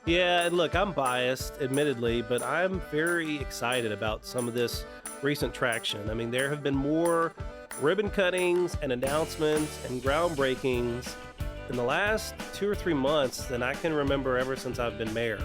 Yeah, and look, I'm biased, admittedly, but I'm very excited about some of this recent traction. I mean, there have been more ribbon cuttings and announcements and groundbreakings in the last 2 or 3 months than I can remember ever since I've been mayor.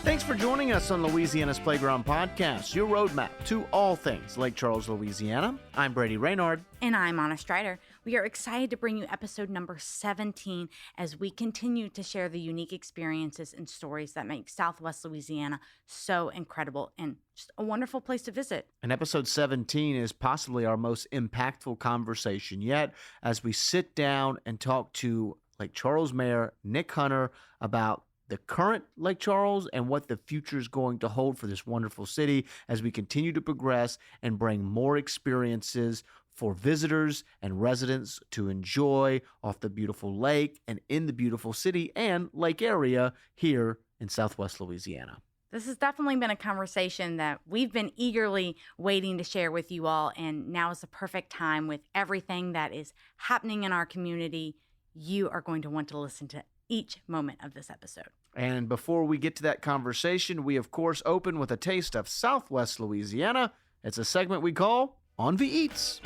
Thanks for joining us on Louisiana's Playground Podcast, your roadmap to all things Lake Charles, Louisiana. I'm Brady Raynard. And I'm Anna Strider. We are excited to bring you episode number 17 as we continue to share the unique experiences and stories that make Southwest Louisiana so incredible and just a wonderful place to visit. And episode 17 is possibly our most impactful conversation yet as we sit down and talk to Lake Charles Mayor Nic Hunter about the current Lake Charles and what the future is going to hold for this wonderful city as we continue to progress and bring more experiences for visitors and residents to enjoy off the beautiful lake and in the beautiful city and lake area here in Southwest Louisiana. This has definitely been a conversation that we've been eagerly waiting to share with you all, and now is the perfect time with everything that is happening in our community. You are going to want to listen to each moment of this episode. And before we get to that conversation, we of course open with a taste of Southwest Louisiana. It's a segment we call On the Eats.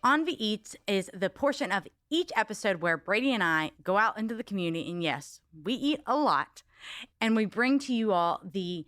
On the Eats is the portion of each episode where Brady and I go out into the community, and yes, we eat a lot, and we bring to you all the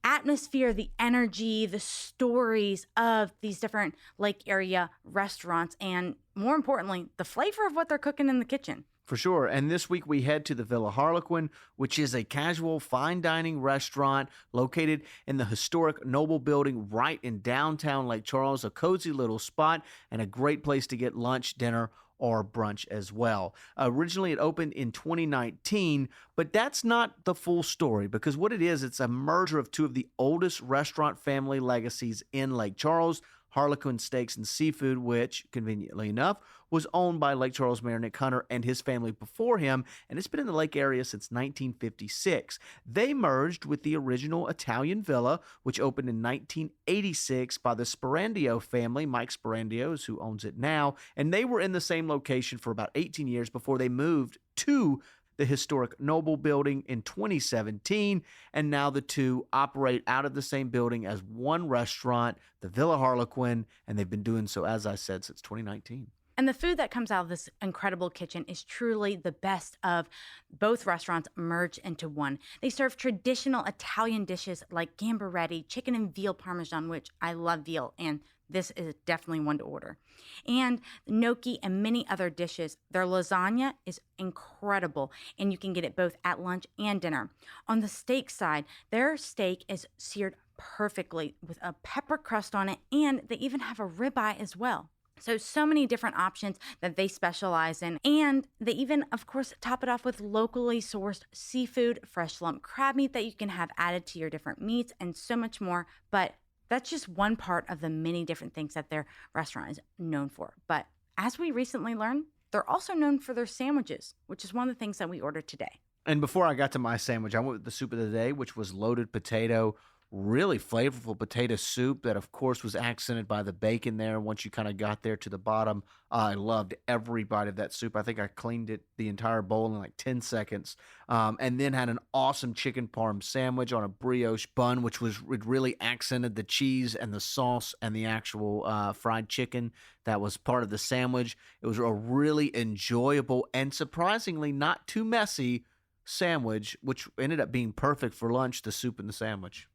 atmosphere, the energy, the stories of these different lake area restaurants, and more importantly, the flavor of what they're cooking in the kitchen. For sure. And this week we head to the Villa Harlequin, which is a casual fine dining restaurant located in the historic Noble Building right in downtown Lake Charles, a cozy little spot and a great place to get lunch, dinner, or brunch as well. Originally, it opened in 2019, but that's not the full story because what it is, it's a merger of two of the oldest restaurant family legacies in Lake Charles, Harlequin Steaks and Seafood, which, conveniently enough, was owned by Lake Charles Mayor Nic Hunter and his family before him, and it's been in the lake area since 1956. They merged with the original Italian Villa, which opened in 1986 by the Sperandio family. Mike Sperandio is who owns it now, and they were in the same location for about 18 years before they moved to the historic Noble Building in 2017, and now the two operate out of the same building as one restaurant, the Villa Harlequin, and they've been doing so, as I said, since 2019. And the food that comes out of this incredible kitchen is truly the best of both restaurants merged into one. They serve traditional Italian dishes like gambaretti, chicken and veal parmesan, which I love veal, and this is definitely one to order. And gnocchi and many other dishes. Their lasagna is incredible, and you can get it both at lunch and dinner. On the steak side, their steak is seared perfectly with a pepper crust on it, and they even have a ribeye as well. So many different options that they specialize in. And they even, of course, top it off with locally sourced seafood, fresh lump crab meat that you can have added to your different meats, and so much more. But that's just one part of the many different things that their restaurant is known for. But as we recently learned, they're also known for their sandwiches, which is one of the things that we ordered today. And before I got to my sandwich, I went with the soup of the day, which was loaded potato, really flavorful potato soup that, of course, was accented by the bacon there. Once you kind of got there to the bottom, I loved every bite of that soup. I think I cleaned it, the entire bowl, in like 10 seconds. And then had an awesome chicken parm sandwich on a brioche bun, which really accented the cheese and the sauce and the actual fried chicken that was part of the sandwich. It was a really enjoyable and surprisingly not too messy sandwich, which ended up being perfect for lunch, the soup and the sandwich.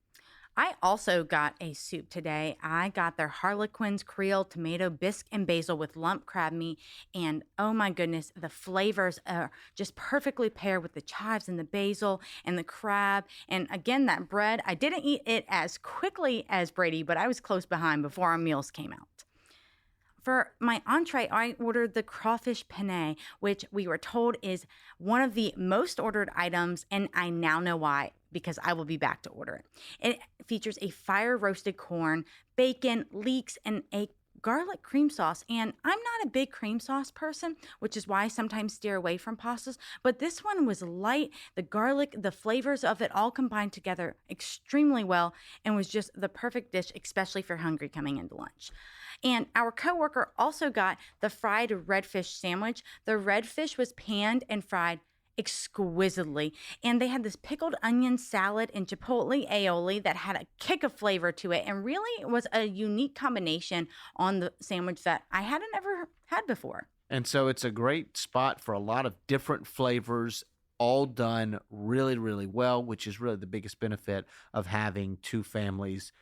I also got a soup today. I got their Harlequin's Creole tomato bisque and basil with lump crab meat. And oh my goodness, the flavors are just perfectly paired with the chives and the basil and the crab. And again, that bread, I didn't eat it as quickly as Brady, but I was close behind before our meals came out. For my entree, I ordered the crawfish penne, which we were told is one of the most ordered items, and I now know why, because I will be back to order it. It features a fire-roasted corn, bacon, leeks, and a garlic cream sauce. And I'm not a big cream sauce person, which is why I sometimes steer away from pastas. But this one was light. The garlic, the flavors of it all combined together extremely well and was just the perfect dish, especially if you're hungry coming into lunch. And our coworker also got the fried redfish sandwich. The redfish was panned and fried exquisitely. And they had this pickled onion salad and chipotle aioli that had a kick of flavor to it and really was a unique combination on the sandwich that I hadn't ever had before. And so it's a great spot for a lot of different flavors, all done really, really well, which is really the biggest benefit of having two families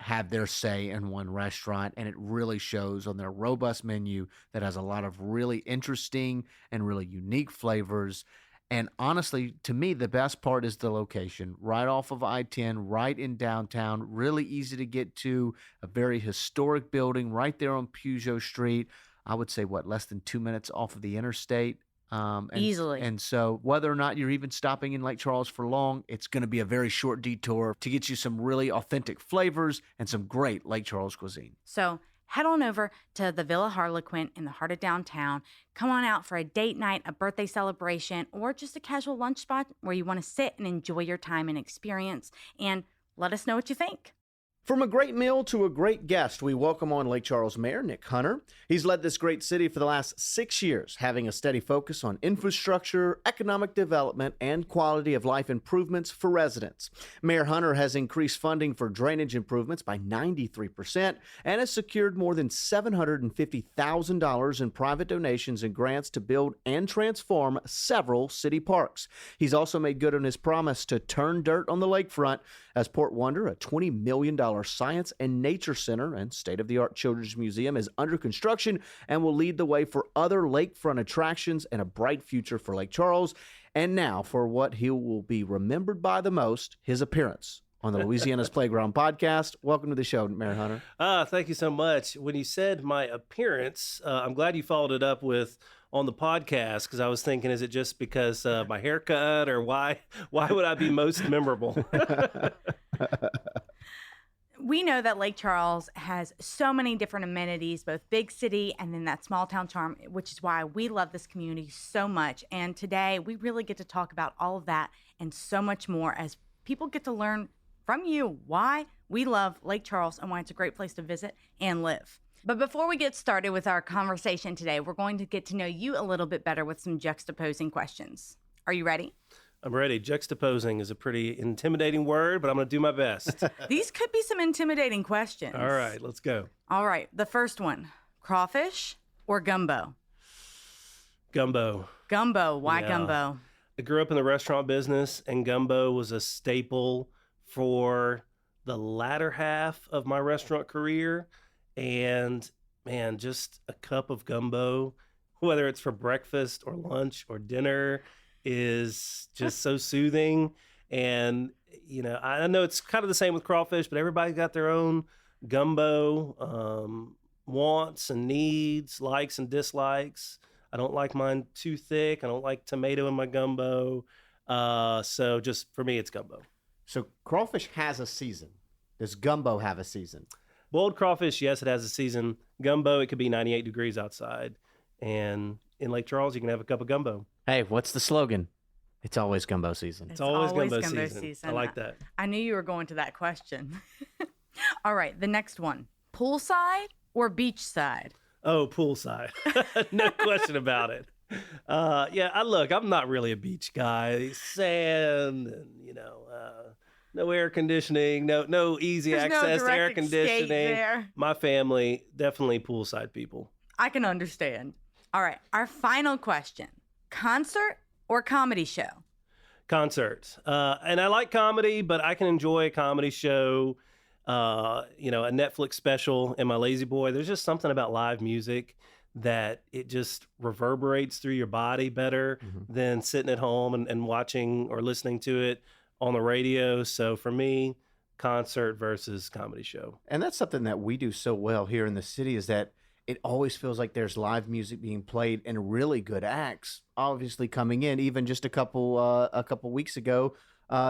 have their say in one restaurant. And it really shows on their robust menu that has a lot of really interesting and really unique flavors. And honestly, to me, the best part is the location, right off of I-10, right in downtown, really easy to get to, a very historic building right there on Peugeot Street. I would say, less than 2 minutes off of the interstate. Easily. And so whether or not you're even stopping in Lake Charles for long, it's going to be a very short detour to get you some really authentic flavors and some great Lake Charles cuisine. So head on over to the Villa Harlequin in the heart of downtown. Come on out for a date night, a birthday celebration, or just a casual lunch spot where you want to sit and enjoy your time and experience. And let us know what you think. From a great meal to a great guest, we welcome on Lake Charles Mayor Nic Hunter. He's led this great city for the last 6 years, having a steady focus on infrastructure, economic development, and quality of life improvements for residents. Mayor Hunter has increased funding for drainage improvements by 93% and has secured more than $750,000 in private donations and grants to build and transform several city parks. He's also made good on his promise to turn dirt on the lakefront as Port Wonder, a $20 million science and nature center and state-of-the-art children's museum, is under construction and will lead the way for other lakefront attractions and a bright future for Lake Charles. And now for what he will be remembered by the most, his appearance on the Louisiana's Playground podcast. Welcome to the show, Mayor Hunter. Thank you so much. When you said my appearance, I'm glad you followed it up with on the podcast, because I was thinking, is it just because my haircut, or why would I be most memorable? We know that Lake Charles has so many different amenities, both big city and then that small town charm, which is why we love this community so much. And today we really get to talk about all of that and so much more as people get to learn from you why we love Lake Charles and why it's a great place to visit and live. But before we get started with our conversation today, we're going to get to know you a little bit better with some juxtaposing questions. Are you ready? I'm ready. Juxtaposing is a pretty intimidating word, but I'm going to do my best. These could be some intimidating questions. All right, let's go. All right. The first one, crawfish or gumbo? Gumbo. Gumbo. Why Yeah. gumbo? I grew up in the restaurant business, and gumbo was a staple for the latter half of my restaurant career. And man, just a cup of gumbo, whether it's for breakfast or lunch or dinner, is just so soothing. And, you know, I know it's kind of the same with crawfish, but everybody's got their own gumbo wants and needs, likes and dislikes. I don't like mine too thick. I don't like tomato in my gumbo. So just for me, it's gumbo. So crawfish has a season. Does gumbo have a season? Boiled crawfish, yes, it has a season. Gumbo, it could be 98 degrees outside. And in Lake Charles, you can have a cup of gumbo. Hey, what's the slogan? It's always gumbo season. It's always gumbo season. I like that. I knew you were going to that question. All right, the next one. Poolside or beachside? Oh, poolside. No question about it. I'm not really a beach guy. Sand, and, no air conditioning, no easy There's no access to direct air escape conditioning. there. My family, definitely poolside people. I can understand. All right, our final question. Concert or comedy show? Concert. And I like comedy, but I can enjoy a comedy show, a Netflix special in my lazy boy. There's just something about live music that it just reverberates through your body better than sitting at home and watching or listening to it on the radio. So for me, concert versus comedy show. And that's something that we do so well here in the city, is that it always feels like there's live music being played and really good acts obviously coming in. Even just a couple weeks ago,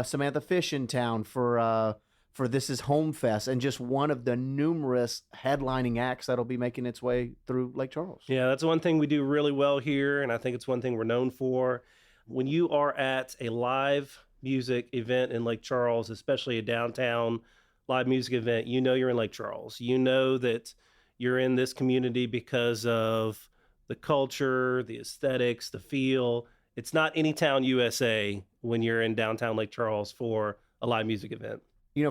Samantha Fish in town for for This Is Home Fest and just one of the numerous headlining acts that'll be making its way through Lake Charles. Yeah, that's one thing we do really well here, and I think it's one thing we're known for. When you are at a live music event in Lake Charles, especially a downtown live music event, you know you're in Lake Charles. You know that you're in this community because of the culture, the aesthetics, the feel. It's not any town USA when you're in downtown Lake Charles for a live music event.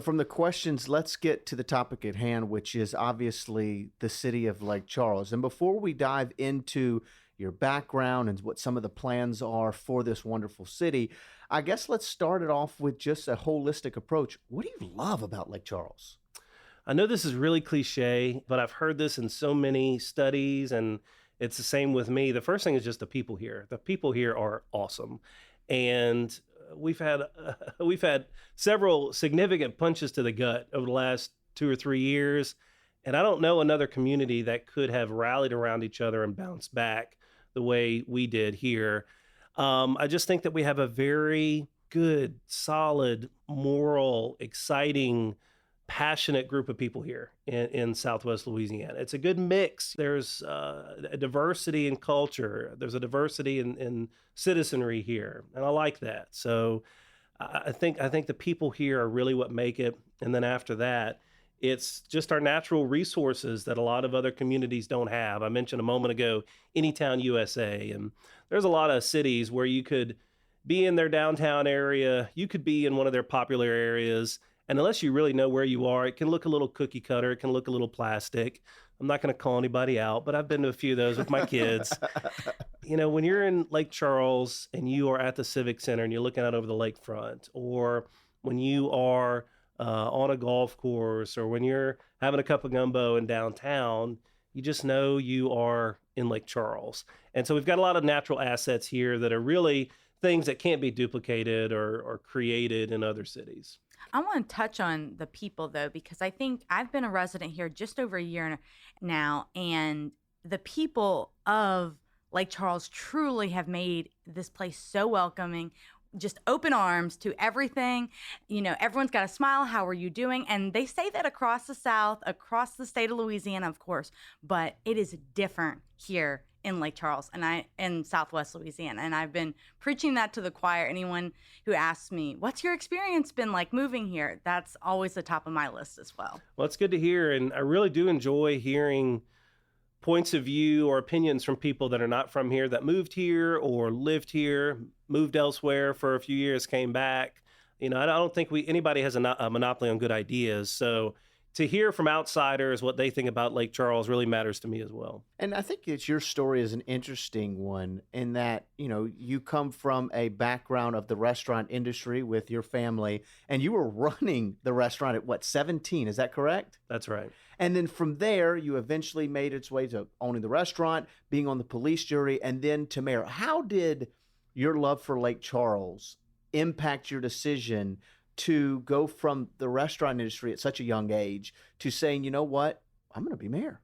From the questions, let's get to the topic at hand, which is obviously the city of Lake Charles. And before we dive into your background and what some of the plans are for this wonderful city, I guess let's start it off with just a holistic approach. What do you love about Lake Charles? I know this is really cliche, but I've heard this in so many studies, and it's the same with me. The first thing is just the people here. The people here are awesome. And we've had several significant punches to the gut over the last 2 or 3 years, and I don't know another community that could have rallied around each other and bounced back the way we did here. I just think that we have a very good, solid, moral, exciting, passionate group of people here in Southwest Louisiana. It's a good mix. There's a diversity in culture. There's a diversity in citizenry here, and I like that. So I think the people here are really what make it. And then after that, it's just our natural resources that a lot of other communities don't have. I mentioned a moment ago, Anytown USA, and there's a lot of cities where you could be in their downtown area, you could be in one of their popular areas, and unless you really know where you are, it can look a little cookie cutter, it can look a little plastic. I'm not going to call anybody out, but I've been to a few of those with my kids. When you're in Lake Charles and you are at the Civic Center and you're looking out over the lakefront, or when you are on a golf course, or when you're having a cup of gumbo in downtown, you just know you are in Lake Charles. And so we've got a lot of natural assets here that are really things that can't be duplicated or created in other cities. I want to touch on the people, though, because I think I've been a resident here just over a year now, and the people of Lake Charles truly have made this place so welcoming, just open arms to everything. Everyone's got a smile. How are you doing? And they say that across the South, across the state of Louisiana, of course, but it is different here in Lake Charles and in Southwest Louisiana. And I've been preaching that to the choir. Anyone who asks me, what's your experience been like moving here? That's always the top of my list as well. Well, it's good to hear. And I really do enjoy hearing points of view or opinions from people that are not from here, that moved here or lived here, moved elsewhere for a few years, came back. I don't think anybody has a monopoly on good ideas. So to hear from outsiders what they think about Lake Charles really matters to me as well. And I think that your story is an interesting one in that, you come from a background of the restaurant industry with your family, and you were running the restaurant at 17? Is that correct? That's right. And then from there, you eventually made its way to owning the restaurant, being on the police jury, and then to mayor. How did your love for Lake Charles impact your decision to go from the restaurant industry at such a young age to saying, you know what, I'm going to be mayor?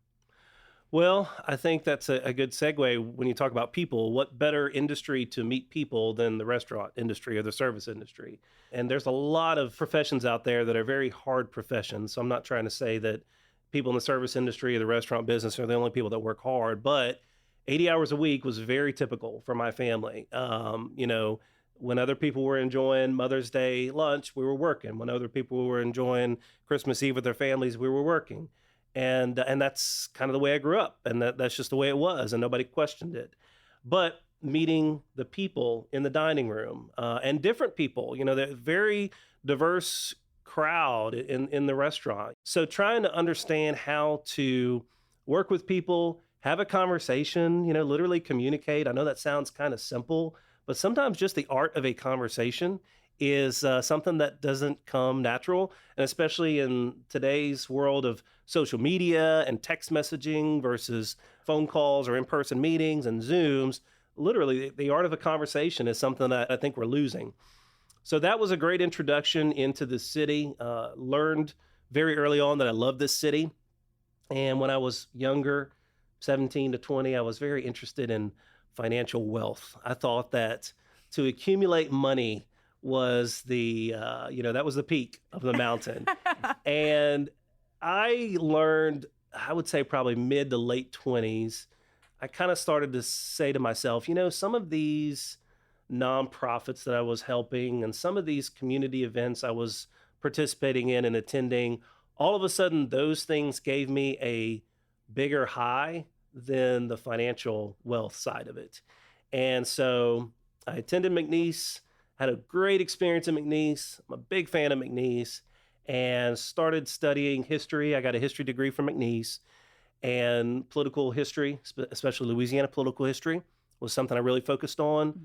Well, I think that's a good segue when you talk about people. What better industry to meet people than the restaurant industry or the service industry? And there's a lot of professions out there that are very hard professions. So I'm not trying to say that people in the service industry or the restaurant business are the only people that work hard, but 80 hours a week was very typical for my family. When other people were enjoying Mother's Day lunch, we were working. When other people were enjoying Christmas Eve with their families, we were working. And that's kind of the way I grew up. And that's just the way it was. And nobody questioned it. But meeting the people in the dining room and different people, they're very diverse crowd in the restaurant. So trying to understand how to work with people, have a conversation, literally communicate. I know that sounds kind of simple, but sometimes just the art of a conversation is something that doesn't come natural. And especially in today's world of social media and text messaging versus phone calls or in-person meetings and Zooms, literally the art of a conversation is something that I think we're losing. So that was a great introduction into the city. Learned very early on that I love this city. And when I was younger, 17 to 20, I was very interested in financial wealth. I thought that to accumulate money was that was the peak of the mountain. And I learned, I would say probably mid to late 20s, I kind of started to say to myself, some of these nonprofits that I was helping and some of these community events I was participating in and attending, all of a sudden those things gave me a bigger high than the financial wealth side of it. And so I attended McNeese, had a great experience in McNeese. I'm a big fan of McNeese and started studying history. I got a history degree from McNeese, and political history, especially Louisiana political history, was something I really focused on. Mhm.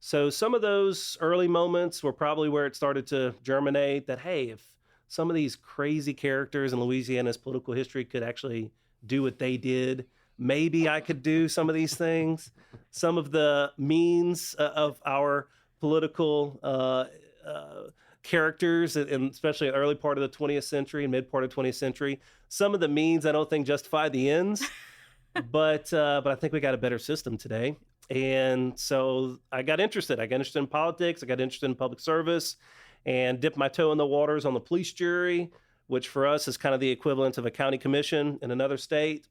So some of those early moments were probably where it started to germinate that, hey, if some of these crazy characters in Louisiana's political history could actually do what they did, maybe I could do some of these things. Some of the means of our political characters, and especially in the early part of the 20th century and mid part of the 20th century, some of the means I don't think justify the ends, but I think we got a better system today. And so I got interested. I got interested in politics. I got interested in public service and dipped my toe in the waters on the police jury, which for us is kind of the equivalent of a county commission in another state.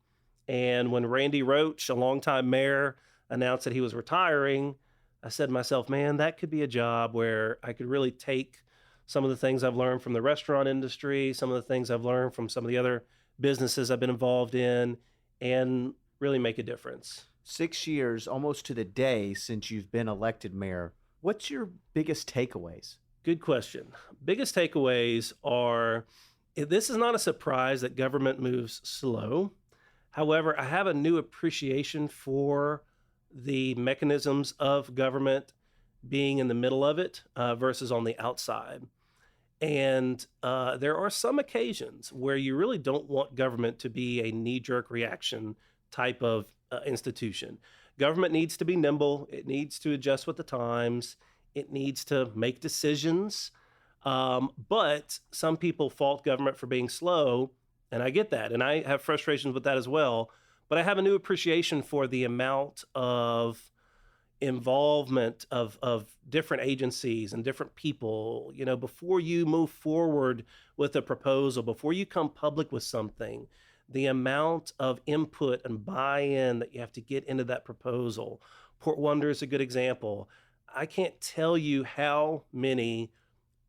And when Randy Roach, a longtime mayor, announced that he was retiring, I said to myself, man, that could be a job where I could really take some of the things I've learned from the restaurant industry, some of the things I've learned from some of the other businesses I've been involved in, and really make a difference. 6 years, almost to the day since you've been elected mayor. What's your biggest takeaways? Good question. Biggest takeaways are, this is not a surprise that government moves slow. However, I have a new appreciation for the mechanisms of government being in the middle of it versus on the outside. And there are some occasions where you really don't want government to be a knee-jerk reaction type of institution. Government needs to be nimble. It needs to adjust with the times. It needs to make decisions. But some people fault government for being slow, and I get that. And I have frustrations with that as well. But I have a new appreciation for the amount of involvement of different agencies and different people. Before you move forward with a proposal, before you come public with something, the amount of input and buy-in that you have to get into that proposal. Port Wonder is a good example. I can't tell you how many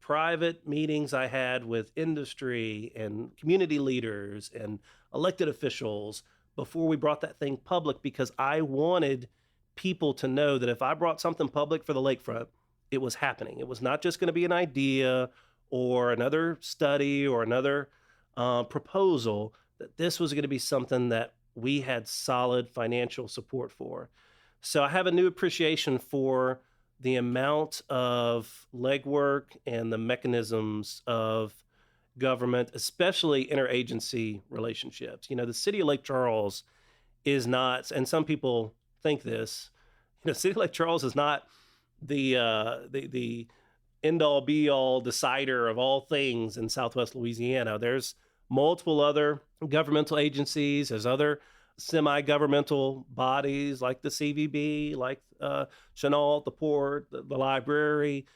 private meetings I had with industry and community leaders and elected officials before we brought that thing public, because I wanted people to know that if I brought something public for the lakefront, it was happening. It was not just going to be an idea or another study or another proposal, that this was going to be something that we had solid financial support for. So I have a new appreciation for the amount of legwork and the mechanisms of government, especially interagency relationships. The city of Lake Charles is not, and some people think this, city of Lake Charles is not the end all be all decider of all things in Southwest Louisiana. There's multiple other governmental agencies. There's other semi-governmental bodies like the CVB, like Chenault, the port, the library.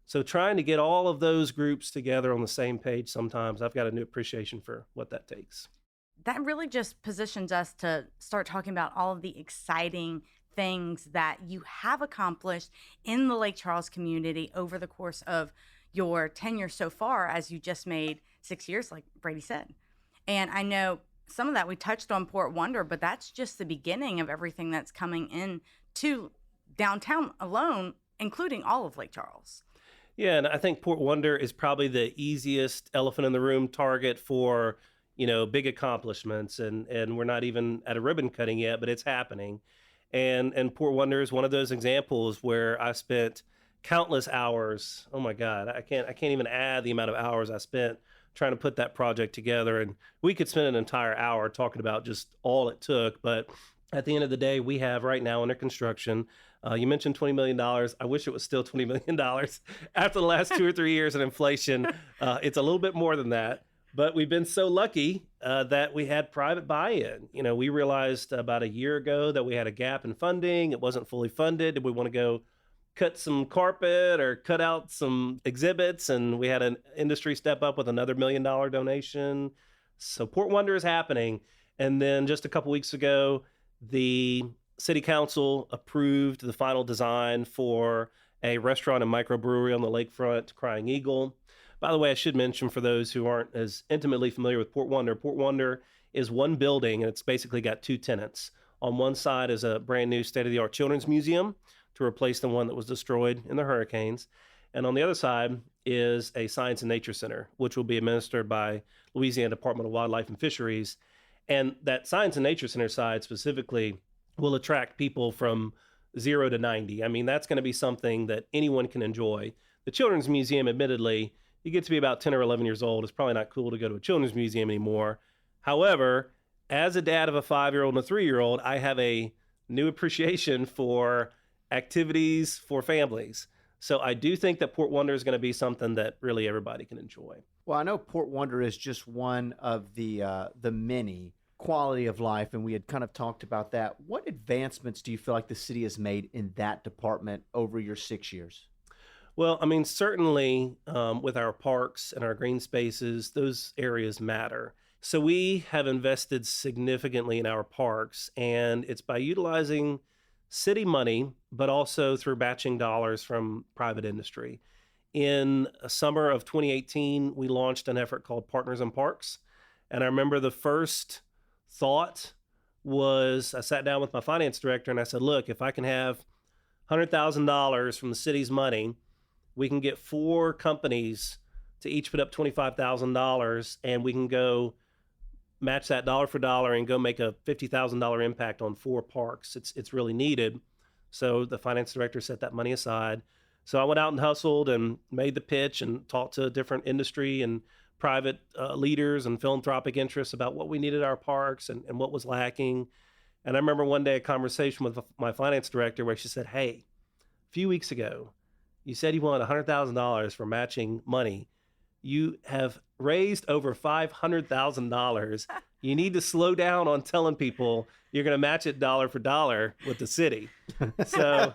So trying to get all of those groups together on the same page, sometimes I've got a new appreciation for what that takes. That really just positions us to start talking about all of the exciting things that you have accomplished in the Lake Charles community over the course of your tenure so far, as you just made 6 years, like Brady said. And I know some of that we touched on Port Wonder, but that's just the beginning of everything that's coming in to downtown alone, including all of Lake Charles. Yeah, and I think Port Wonder is probably the easiest elephant in the room target for, big accomplishments. And we're not even at a ribbon cutting yet, but it's happening. And Port Wonder is one of those examples where I spent countless hours. Oh my God, I can't even add the amount of hours I spent trying to put that project together. And we could spend an entire hour talking about just all it took. But at the end of the day, we have right now under construction, you mentioned $20 million. I wish it was still $20 million. After the last 2 or 3 years of inflation, it's a little bit more than that. But we've been so lucky that we had private buy-in. We realized about a year ago that we had a gap in funding. It wasn't fully funded. Did we want to go cut some carpet or cut out some exhibits, and we had an industry step up with another $1 million donation. So Port Wonder is happening. And then just a couple weeks ago, the city council approved the final design for a restaurant and microbrewery on the lakefront, Crying Eagle. By the way, I should mention for those who aren't as intimately familiar with Port Wonder is one building, and it's basically got two tenants. On one side is a brand new state-of-the-art children's museum to replace the one that was destroyed in the hurricanes. And on the other side is a science and nature center, which will be administered by Louisiana Department of Wildlife and Fisheries. And that science and nature center side specifically will attract people from 0 to 90. I mean, that's going to be something that anyone can enjoy. The children's museum, admittedly, you get to be about 10 or 11 years old. It's probably not cool to go to a children's museum anymore. However, as a dad of a 5-year-old and a 3-year-old, I have a new appreciation for activities for families. So I do think that Port Wonder is going to be something that really everybody can enjoy. Well, I know Port Wonder is just one of the many quality of life, and we had kind of talked about that. What advancements do you feel like the city has made in that department over your 6 years? Well, I mean, certainly with our parks and our green spaces, those areas matter. So we have invested significantly in our parks, and it's by utilizing city money, but also through batching dollars from private industry. In summer of 2018, we launched an effort called Partners in Parks. And I remember the first thought was I sat down with my finance director and I said, look, if I can have $100,000 from the city's money, we can get 4 companies to each put up $25,000, and we can go match that dollar for dollar and go make a $50,000 impact on 4 parks. It's really needed. So the finance director set that money aside. So I went out and hustled and made the pitch and talked to different industry and private leaders and philanthropic interests about what we needed our parks and what was lacking. And I remember one day a conversation with my finance director where she said, hey, a few weeks ago, you said you wanted $100,000 for matching money. You have raised over $500,000. You need to slow down on telling people you're going to match it dollar for dollar with the city. So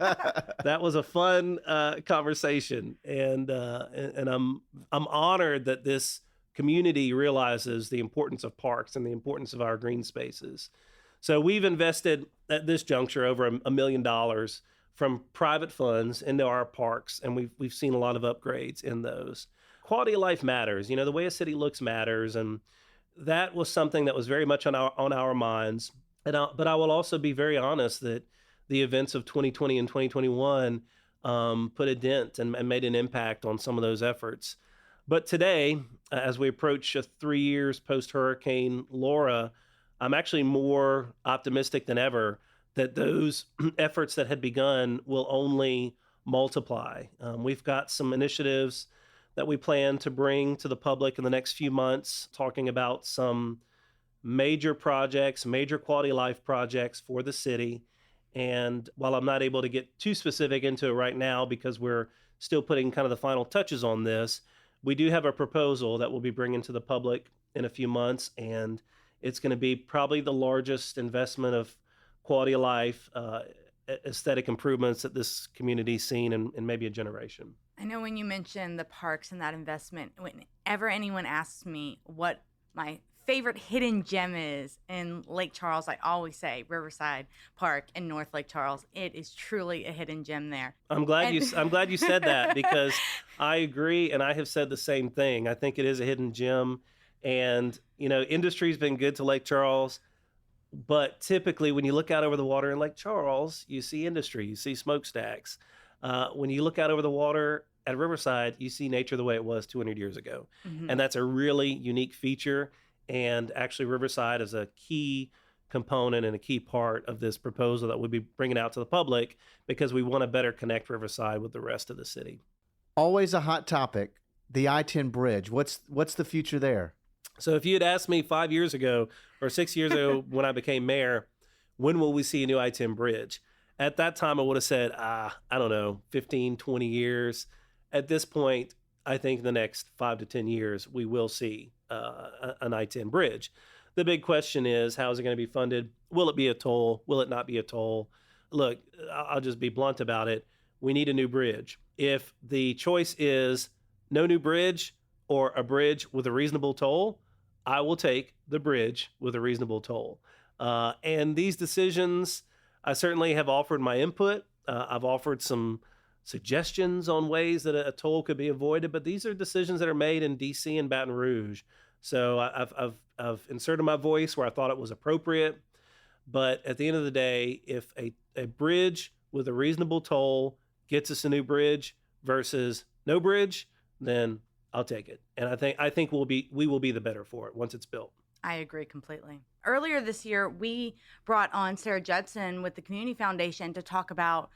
that was a fun conversation, and I'm honored that this community realizes the importance of parks and the importance of our green spaces. So we've invested at this juncture over $1 million from private funds into our parks, and we've seen a lot of upgrades in those. Quality of life matters. You know, the way a city looks matters, and that was something that was very much on our minds. But I will also be very honest that the events of 2020 and 2021 put a dent and made an impact on some of those efforts. But today, as we approach 3 years post-Hurricane Laura, I'm actually more optimistic than ever that those efforts that had begun will only multiply. We've got some initiatives that we plan to bring to the public in the next few months, talking about some major projects, major quality of life projects for the city. And while I'm not able to get too specific into it right now because we're still putting kind of the final touches on this, we do have a proposal that we'll be bringing to the public in a few months. And it's going to be probably the largest investment of quality of life, aesthetic improvements that this community's seen in maybe a generation. I know when you mentioned the parks and that investment, whenever anyone asks me what my favorite hidden gem is in Lake Charles, I always say Riverside Park in North Lake Charles. It is truly a hidden gem there. I'm glad you said that, because I agree, and I have said the same thing. I think it is a hidden gem, and you know, industry's been good to Lake Charles, but typically when you look out over the water in Lake Charles, you see industry, you see smokestacks. When you look out over the water at Riverside, you see nature the way it was 200 years ago. Mm-hmm. And that's a really unique feature. And actually, Riverside is a key component and a key part of this proposal that we'll be bringing out to the public, because we want to better connect Riverside with the rest of the city. Always a hot topic, the I-10 bridge. What's the future there? So if you had asked me 5 years ago or 6 years ago when I became mayor, when will we see a new I-10 bridge? At that time, I would have said, I don't know, 15, 20 years. At this point, I think the next 5 to 10 years, we will see an I-10 bridge. The big question is, how is it going to be funded? Will it be a toll? Will it not be a toll? Look, I'll just be blunt about it. we need a new bridge. If the choice is no new bridge or a bridge with a reasonable toll, I will take the bridge with a reasonable toll. And these decisions, I certainly have offered my input. I've offered some suggestions on ways that a toll could be avoided, but these are decisions that are made in D.C. and Baton Rouge. So I've inserted my voice where I thought it was appropriate. But at the end of the day, if a bridge with a reasonable toll gets us a new bridge versus no bridge, then I'll take it. And I think we will be the better for it once it's built. I agree completely. Earlier this year, we brought on Sarah Judson with the Community Foundation to talk about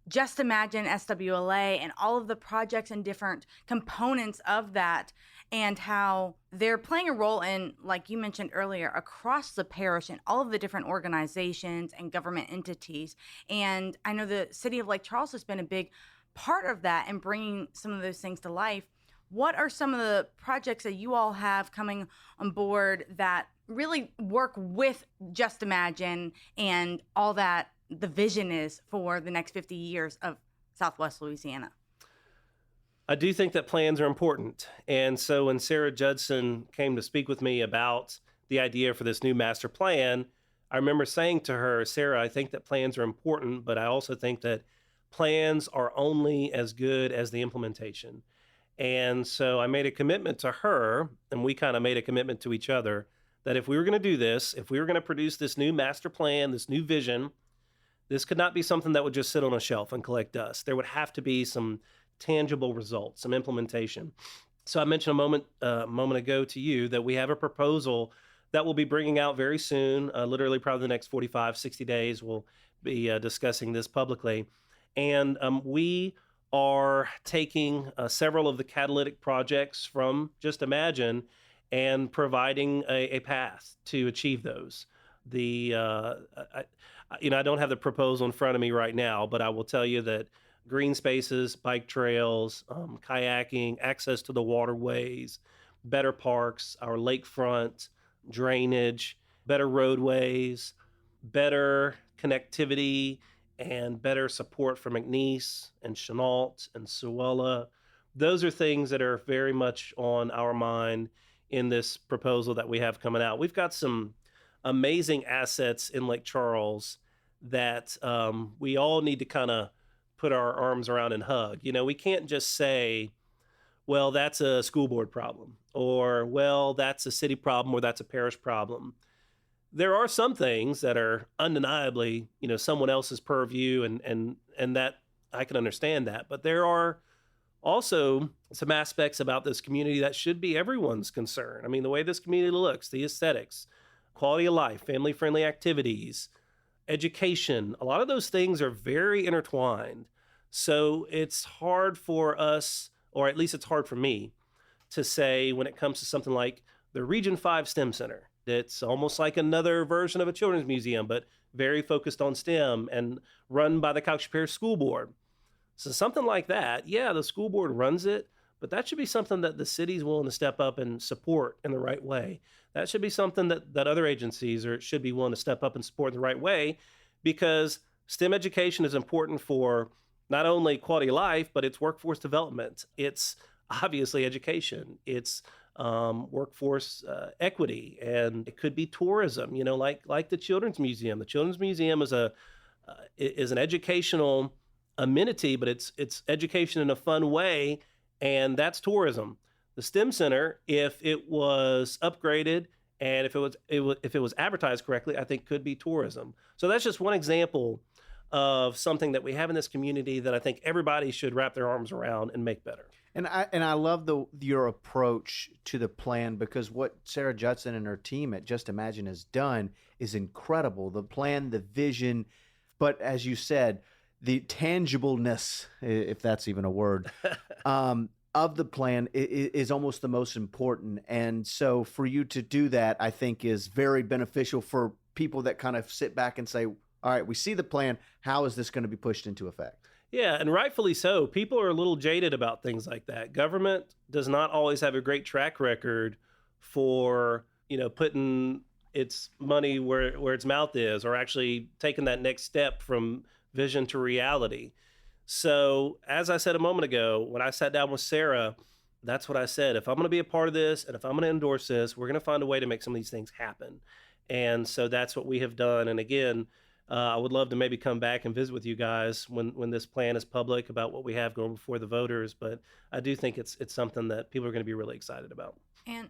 Just Imagine SWLA and all of the projects and different components of that, and how they're playing a role in, like you mentioned earlier, across the parish and all of the different organizations and government entities. And I know the city of Lake Charles has been a big part of that and bringing some of those things to life. What are some of the projects that you all have coming on board that really work with Just Imagine and all that the vision is for the next 50 years of Southwest Louisiana? I do think that plans are important. And so when Sarah Judson came to speak with me about the idea for this new master plan, I remember saying to her, Sarah, I think that plans are important, but I also think that plans are only as good as the implementation. And so I made a commitment to her, and we kind of made a commitment to each other, that if we were going to do this, if we were going to produce this new master plan, this new vision, this could not be something that would just sit on a shelf and collect dust. There would have to be some tangible results, some implementation. So I mentioned a moment ago to you that we have a proposal that we'll be bringing out very soon, literally probably the next 45, 60 days. We'll be discussing this publicly. And we are taking several of the catalytic projects from Just Imagine and providing a path to achieve those. I don't have the proposal in front of me right now, but I will tell you that green spaces, bike trails, kayaking, access to the waterways, better parks, our lakefront, drainage, better roadways, better connectivity, and better support for McNeese and Chenault and Sewella. Those are things that are very much on our mind in this proposal that we have coming out. We've got some amazing assets in Lake Charles that we all need to kind of put our arms around and hug. You know, we can't just say, well, that's a school board problem, or, well, that's a city problem, or that's a parish problem. There are some things that are undeniably, someone else's purview, and that I can understand that. But there are also some aspects about this community that should be everyone's concern. I mean, the way this community looks, the aesthetics, quality of life, family-friendly activities, education, a lot of those things are very intertwined. So it's hard for us, or at least it's hard for me, to say when it comes to something like the Region 5 STEM Center. It's almost like another version of a children's museum, but very focused on STEM and run by the Calhoun Parish School Board. So something like that, yeah, the school board runs it, but that should be something that the city's willing to step up and support in the right way. That should be something that other agencies should be willing to step up and support in the right way, because STEM education is important for not only quality of life, but it's workforce development. It's obviously education. It's workforce equity, and it could be tourism. Like the Children's Museum. The Children's Museum is an educational amenity, but it's education in a fun way, and that's tourism. The STEM Center, if it was upgraded and if it was advertised correctly, I think could be tourism. So that's just one example of something that we have in this community that I think everybody should wrap their arms around and make better. And I love your approach to the plan, because what Sarah Judson and her team at Just Imagine has done is incredible. The plan, the vision, but as you said, the tangibleness, if that's even a word, of the plan is almost the most important. And so for you to do that, I think is very beneficial for people that kind of sit back and say, all right, we see the plan. How is this going to be pushed into effect? Yeah, and rightfully so. People are a little jaded about things like that. Government does not always have a great track record for, putting its money where its mouth is, or actually taking that next step from vision to reality. So, as I said a moment ago, when I sat down with Sarah, that's what I said. If I'm going to be a part of this and if I'm going to endorse this, we're going to find a way to make some of these things happen. And so that's what we have done. And again, I would love to maybe come back and visit with you guys when this plan is public about what we have going before the voters. But I do think it's something that people are going to be really excited about. And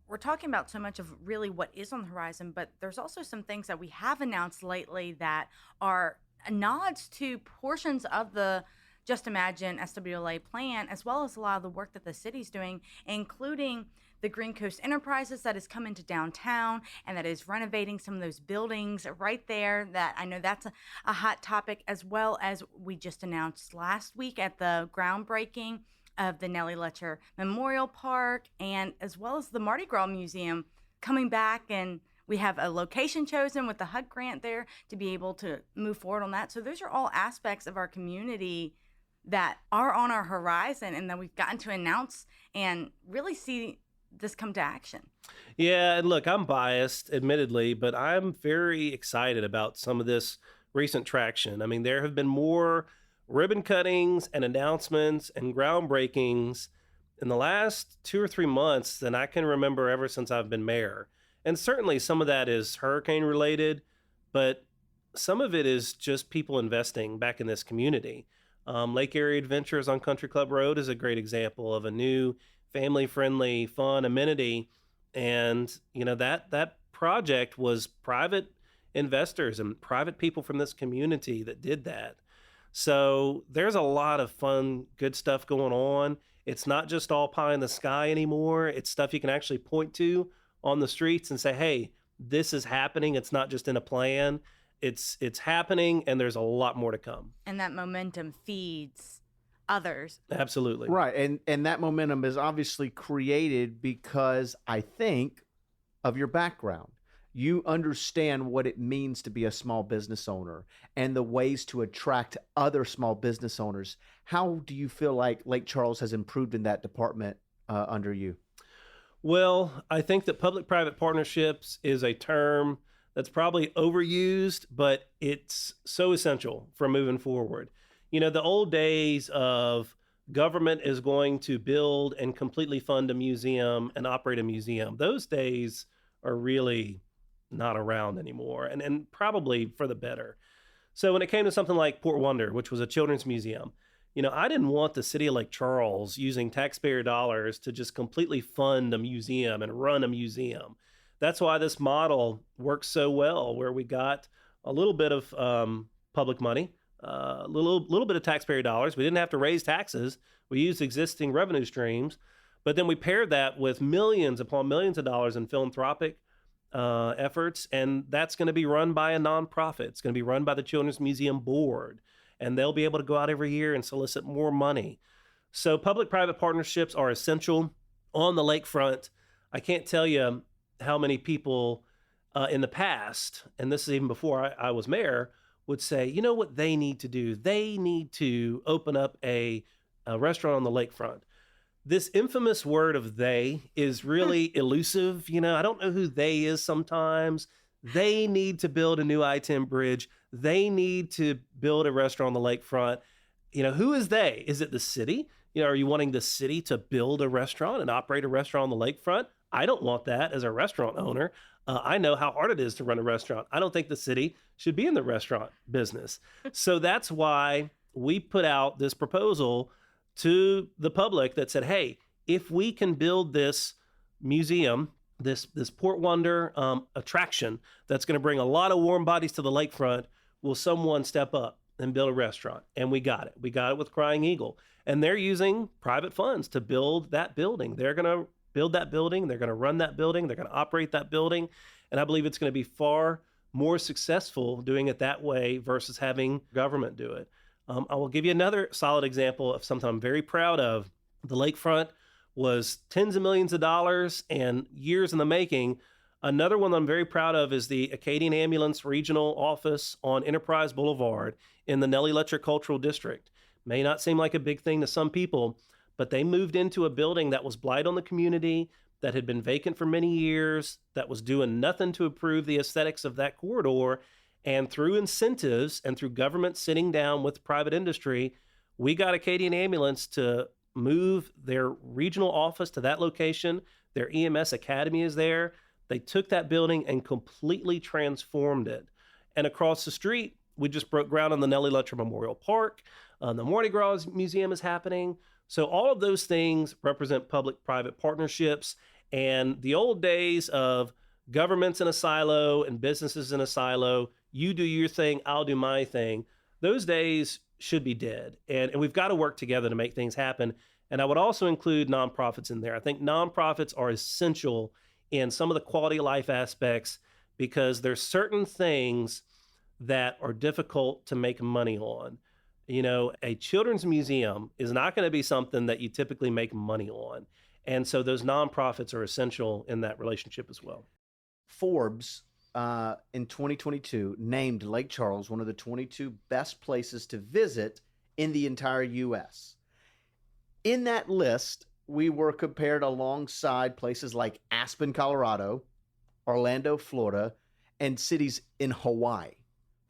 we're talking about so much of really what is on the horizon, but there's also some things that we have announced lately that are nods to portions of the Just Imagine SWLA plan, as well as a lot of the work that the city's doing, including the Green Coast Enterprises that has come into downtown and that is renovating some of those buildings right there. That I know that's a hot topic, as well as we just announced last week at the groundbreaking of the Nellie Letcher Memorial Park, and as well as the Mardi Gras Museum coming back. And we have a location chosen with the HUD grant there to be able to move forward on that. So those are all aspects of our community that are on our horizon and that we've gotten to announce and really see this come to action. Yeah, and look, I'm biased, admittedly, but I'm very excited about some of this recent traction. I mean, there have been more ribbon cuttings and announcements and groundbreakings in the last 2 or 3 months than I can remember ever since I've been mayor. And certainly some of that is hurricane related, but some of it is just people investing back in this community. Lake Area Adventures on Country Club Road is a great example of a new family-friendly, fun amenity. And, that project was private investors and private people from this community that did that. So there's a lot of fun, good stuff going on. It's not just all pie in the sky anymore. It's stuff you can actually point to on the streets and say, hey, this is happening. It's not just in a plan. It's happening, and there's a lot more to come. And that momentum feeds others. Absolutely. Right. And that momentum is obviously created because I think of your background. You understand what it means to be a small business owner and the ways to attract other small business owners. How do you feel like Lake Charles has improved in that department under you? Well, I think that public-private partnerships is a term that's probably overused, but it's so essential for moving forward. The old days of government is going to build and completely fund a museum and operate a museum, those days are really not around anymore, and probably for the better. So when it came to something like Port Wonder, which was a children's museum, I didn't want the city of Lake Charles using taxpayer dollars to just completely fund a museum and run a museum. That's why this model works so well, where we got a little bit of public money, a little bit of taxpayer dollars. We didn't have to raise taxes. We used existing revenue streams, but then we paired that with millions upon millions of dollars in philanthropic efforts, and that's going to be run by a nonprofit. It's going to be run by the Children's Museum Board, and they'll be able to go out every year and solicit more money. So public-private partnerships are essential on the lakefront. I can't tell you how many people in the past, and this is even before I was mayor, would say, you know what they need to do? They need to open up a restaurant on the lakefront. This infamous word of they is really elusive. I don't know who they is sometimes. They need to build a new I-10 bridge. They need to build a restaurant on the lakefront. Who is they? Is it the city? Are you wanting the city to build a restaurant and operate a restaurant on the lakefront? I don't want that as a restaurant owner. I know how hard it is to run a restaurant. I don't think the city should be in the restaurant business. So that's why we put out this proposal to the public that said, hey, if we can build this museum, this Port Wonder attraction that's going to bring a lot of warm bodies to the lakefront, will someone step up and build a restaurant? And we got it. We got it with Crying Eagle. And they're using private funds to build that building. They're going to build that building. They're going to run that building. They're going to operate that building. And I believe it's going to be far more successful doing it that way versus having government do it. I will give you another solid example of something I'm very proud of. The lakefront was tens of millions of dollars and years in the making. Another one that I'm very proud of is the Acadian Ambulance Regional Office on Enterprise Boulevard in the Nellie Letcher Cultural District. May not seem like a big thing to some people, but they moved into a building that was blight on the community, that had been vacant for many years, that was doing nothing to improve the aesthetics of that corridor. And through incentives and through government sitting down with private industry, we got Acadian Ambulance to move their regional office to that location. Their EMS academy is there. They took that building and completely transformed it. And across the street, we just broke ground on the Nellie Letcher Memorial Park. The Mardi Gras Museum is happening. So all of those things represent public-private partnerships. And the old days of governments in a silo and businesses in a silo, you do your thing, I'll do my thing, those days should be dead. And we've got to work together to make things happen. And I would also include nonprofits in there. I think nonprofits are essential in some of the quality of life aspects because there's certain things that are difficult to make money on. You know, a children's museum is not going to be something that you typically make money on. And so those nonprofits are essential in that relationship as well. Forbes in 2022 named Lake Charles one of the 22 best places to visit in the entire U.S. In that list, we were compared alongside places like Aspen, Colorado, Orlando, Florida, and cities in Hawaii.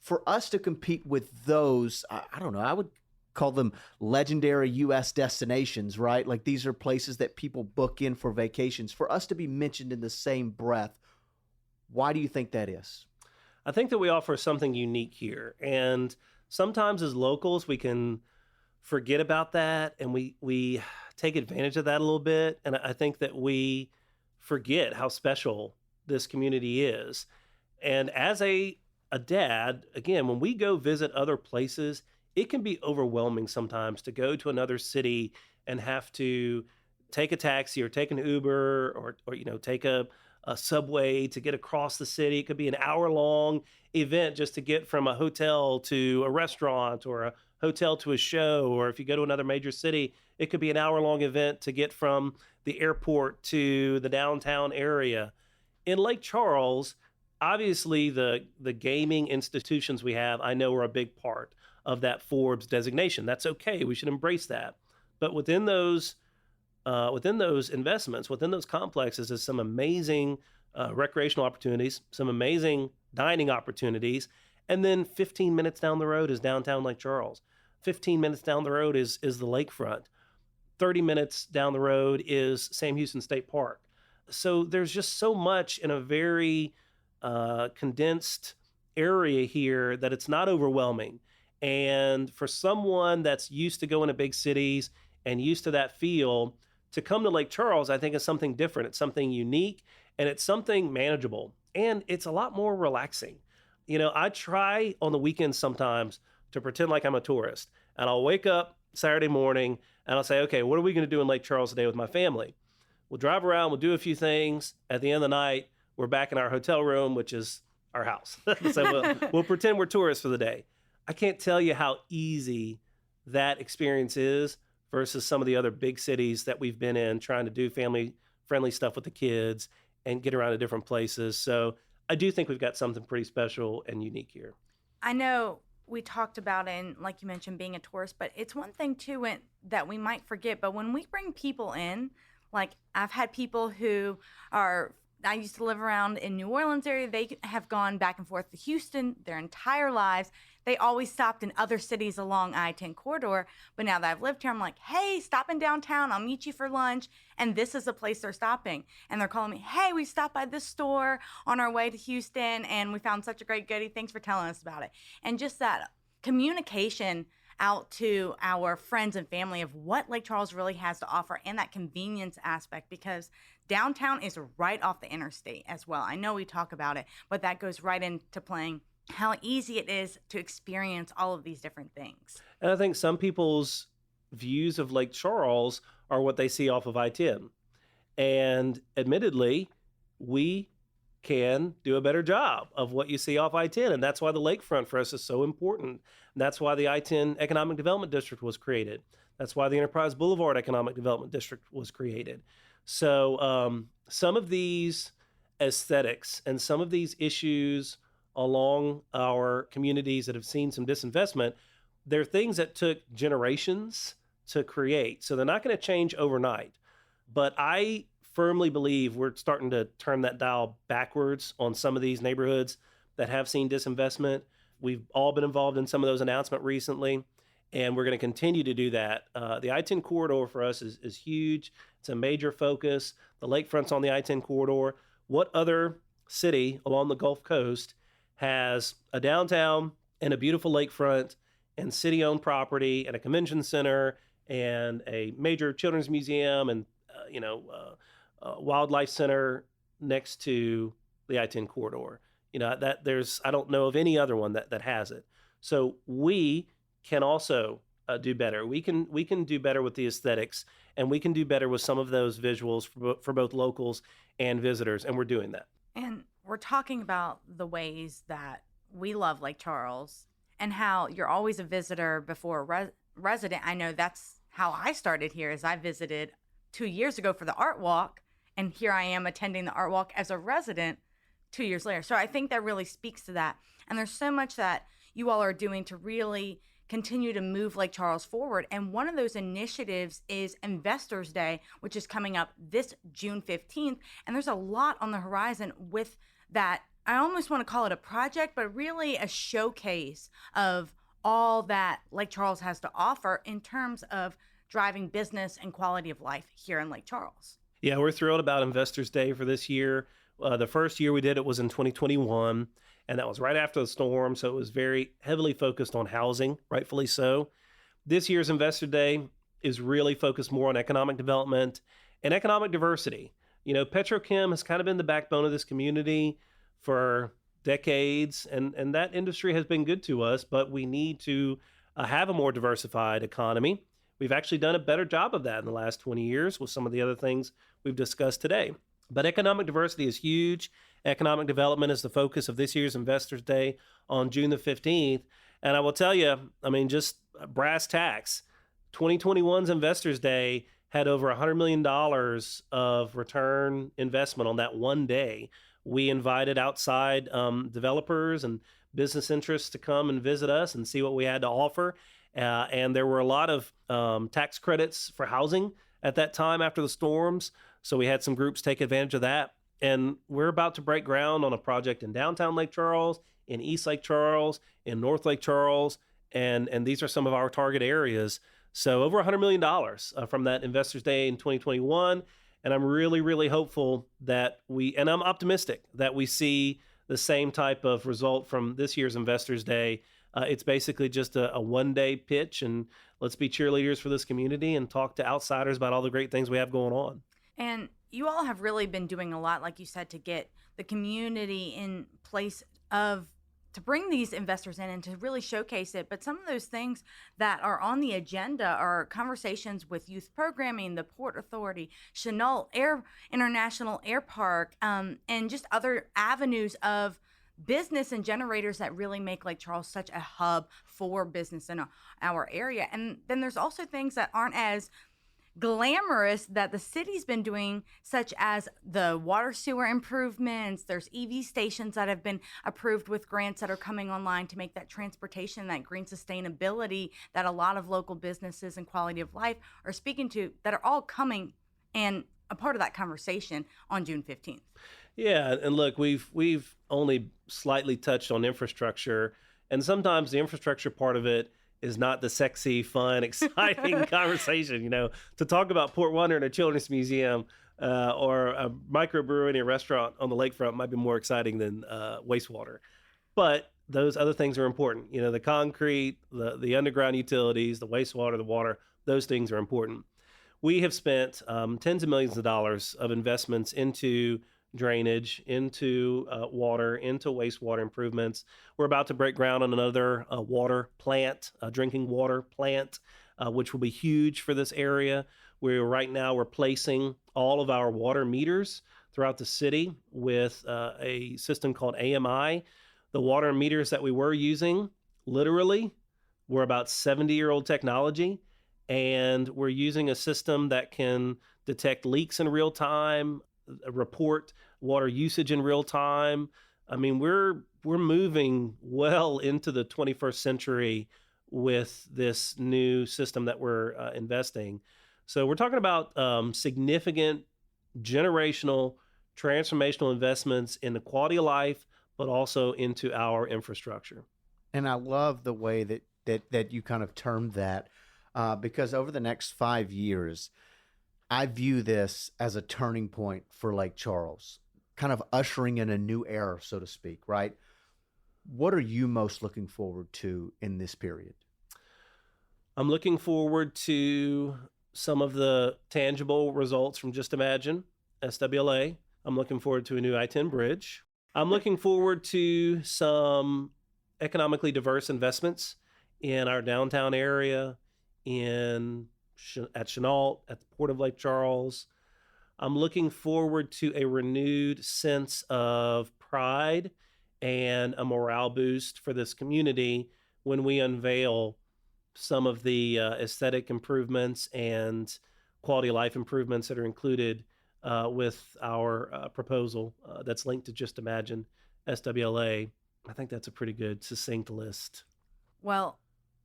For us to compete with those, I don't know, I would call them legendary U.S. destinations, right? Like these are places that people book in for vacations. For us to be mentioned in the same breath, why do you think that is? I think that we offer something unique here. And sometimes as locals, we can forget about that and we take advantage of that a little bit. And I think that we forget how special this community is. And as a dad, again, when we go visit other places, it can be overwhelming sometimes to go to another city and have to take a taxi or take an Uber or you know, take a subway to get across the city. It could be an hour-long event just to get from a hotel to a restaurant or a hotel to a show. Or if you go to another major city, it could be an hour-long event to get from the airport to the downtown area. In Lake Charles, obviously the gaming institutions we have, I know, are a big part of that Forbes designation. That's okay. We should embrace that. But within those investments, within those complexes, is some amazing recreational opportunities, some amazing dining opportunities, and then 15 minutes down the road is downtown Lake Charles. 15 minutes down the road is the lakefront. 30 minutes down the road is Sam Houston State Park. So there's just so much in a very condensed area here that it's not overwhelming. And for someone that's used to going to big cities and used to that feel, to come to Lake Charles, I think is something different. It's something unique and it's something manageable and it's a lot more relaxing. You know, I try on the weekends sometimes to pretend like I'm a tourist and I'll wake up Saturday morning and I'll say, okay, what are we going to do in Lake Charles today with my family? We'll drive around, we'll do a few things. At the end of the night, we're back in our hotel room, which is our house. So we'll pretend we're tourists for the day. I can't tell you how easy that experience is versus some of the other big cities that we've been in trying to do family-friendly stuff with the kids and get around to different places. So I do think we've got something pretty special and unique here. I know we talked about, and like you mentioned, being a tourist, but it's one thing too that we might forget. But when we bring people in, like I've had people who I used to live around in New Orleans area. They have gone back and forth to Houston their entire lives. They always stopped in other cities along I-10 corridor. But now that I've lived here, I'm like, hey, stop in downtown. I'll meet you for lunch. And this is the place they're stopping. And they're calling me, hey, we stopped by this store on our way to Houston and we found such a great goodie. Thanks for telling us about it. And just that communication out to our friends and family of what Lake Charles really has to offer and that convenience aspect, because downtown is right off the interstate as well. I know we talk about it, but that goes right into playing how easy it is to experience all of these different things. And I think some people's views of Lake Charles are what they see off of I-10. And admittedly, we can do a better job of what you see off I-10. And that's why the lakefront for us is so important. And that's why the I-10 Economic Development District was created. That's why the Enterprise Boulevard Economic Development District was created. So some of these aesthetics and some of these issues along our communities that have seen some disinvestment, they're things that took generations to create. So they're not going to change overnight. But I firmly believe we're starting to turn that dial backwards on some of these neighborhoods that have seen disinvestment. We've all been involved in some of those announcements recently, and we're going to continue to do that. The I-10 corridor for us is huge. It's a major focus. The lakefront's on the I-10 corridor. What other city along the Gulf Coast has a downtown and a beautiful lakefront and city-owned property and a convention center and a major children's museum and wildlife center next to the I-10 corridor? I don't know of any other one that has it. So we can also do better. We can do better with the aesthetics, and we can do better with some of those visuals for both locals and visitors, and we're doing that. And we're talking about the ways that we love Lake Charles and how you're always a visitor before a resident. I know that's how I started here, as I visited 2 years ago for the art walk, and here I am attending the art walk as a resident 2 years later. So I think that really speaks to that. And there's so much that you all are doing to really continue to move Lake Charles forward. And one of those initiatives is Investors Day, which is coming up this June 15th. And there's a lot on the horizon with that. I almost want to call it a project, but really a showcase of all that Lake Charles has to offer in terms of driving business and quality of life here in Lake Charles. Yeah, we're thrilled about Investors Day for this year. The first year we did it was in 2021, and that was right after the storm, so it was very heavily focused on housing, rightfully so. This year's Investor Day is really focused more on economic development and economic diversity. Petrochem has kind of been the backbone of this community for decades, and that industry has been good to us, but we need to have a more diversified economy. We've actually done a better job of that in the last 20 years with some of the other things we've discussed today. But economic diversity is huge. Economic development is the focus of this year's Investors Day on June the 15th. And I will tell you, just brass tacks, 2021's Investors Day had over $100 million of return investment on that one day. We invited outside developers and business interests to come and visit us and see what we had to offer. And there were a lot of tax credits for housing at that time after the storms. So we had some groups take advantage of that. And we're about to break ground on a project in downtown Lake Charles, in East Lake Charles, in North Lake Charles. And these are some of our target areas. So over $100 million from that Investors Day in 2021. And I'm really, really hopeful that and I'm optimistic that we see the same type of result from this year's Investors Day. It's basically just a one-day pitch, and let's be cheerleaders for this community and talk to outsiders about all the great things we have going on. And you all have really been doing a lot, like you said, to get the community in place to bring these investors in and to really showcase it. But some of those things that are on the agenda are conversations with youth programming, the Port Authority, Chennault International Air Park, and just other avenues of business and generators that really make Lake Charles such a hub for business in our area. And then there's also things that aren't as glamorous that the city's been doing, such as the water sewer improvements. There's EV stations that have been approved with grants that are coming online to make that transportation, that green sustainability that a lot of local businesses and quality of life are speaking to, that are all coming and a part of that conversation on June 15th. Yeah, and look, we've only slightly touched on infrastructure, and sometimes the infrastructure part of it is not the sexy, fun, exciting conversation. To talk about Port Wonder and a children's museum or a microbrewery and a restaurant on the lakefront might be more exciting than wastewater. But those other things are important. The concrete, the underground utilities, the wastewater, the water, those things are important. We have spent tens of millions of dollars of investments into drainage, into water, into wastewater improvements. We're about to break ground on another water plant, a drinking water plant, which will be huge for this area. We're right now replacing all of our water meters throughout the city with a system called AMI. The water meters that we were using literally were about 70-year-old technology, and we're using a system that can detect leaks in real time, report water usage in real time. We're moving well into the 21st century with this new system that we're investing. So we're talking about significant generational, transformational investments in the quality of life, but also into our infrastructure. And I love the way that you kind of termed that, because over the next 5 years, I view this as a turning point for Lake Charles, kind of ushering in a new era, so to speak, right? What are you most looking forward to in this period? I'm looking forward to some of the tangible results from Just Imagine, SWLA. I'm looking forward to a new I-10 bridge. I'm looking forward to some economically diverse investments in our downtown area, at Chenault, at the Port of Lake Charles. I'm looking forward to a renewed sense of pride and a morale boost for this community when we unveil some of the aesthetic improvements and quality of life improvements that are included with our proposal that's linked to Just Imagine SWLA. I think that's a pretty good, succinct list. Well,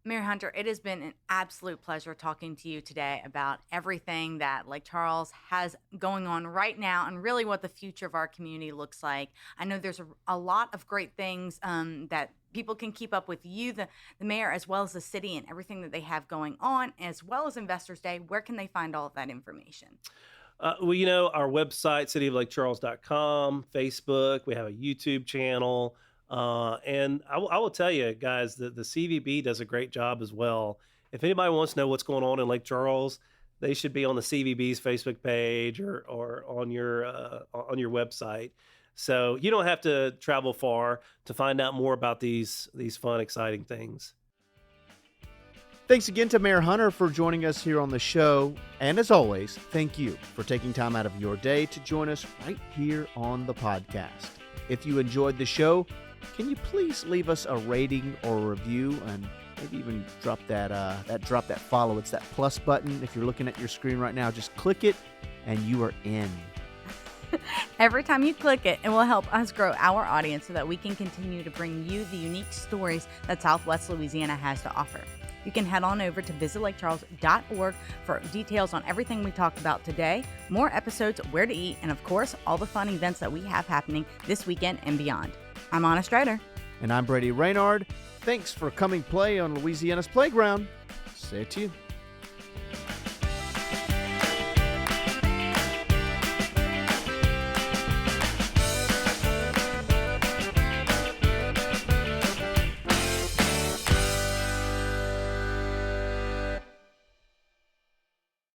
Mayor Hunter, it has been an absolute pleasure talking to you today about everything that Lake Charles has going on right now and really what the future of our community looks like. I know there's a lot of great things that people can keep up with you, the mayor, as well as the city and everything that they have going on, as well as Investors Day. Where can they find all of that information? Well, our website, cityoflakecharles.com, Facebook, we have a YouTube channel. And I will tell you guys that the CVB does a great job as well. If anybody wants to know what's going on in Lake Charles, they should be on the CVB's Facebook page or on your website. So you don't have to travel far to find out more about these fun, exciting things. Thanks again to Mayor Hunter for joining us here on the show. And as always, thank you for taking time out of your day to join us right here on the podcast. If you enjoyed the show, can you please leave us a rating or a review, and maybe even drop that follow. It's that plus button. If you're looking at your screen right now, just click it and you are in. Every time you click it, it will help us grow our audience so that we can continue to bring you the unique stories that Southwest Louisiana has to offer. You can head on over to visitlakecharles.org for details on everything we talked about today, more episodes, where to eat, and of course, all the fun events that we have happening this weekend and beyond. I'm Anna Strider. And I'm Brady Raynard. Thanks for coming play on Louisiana's Playground. Stay tuned.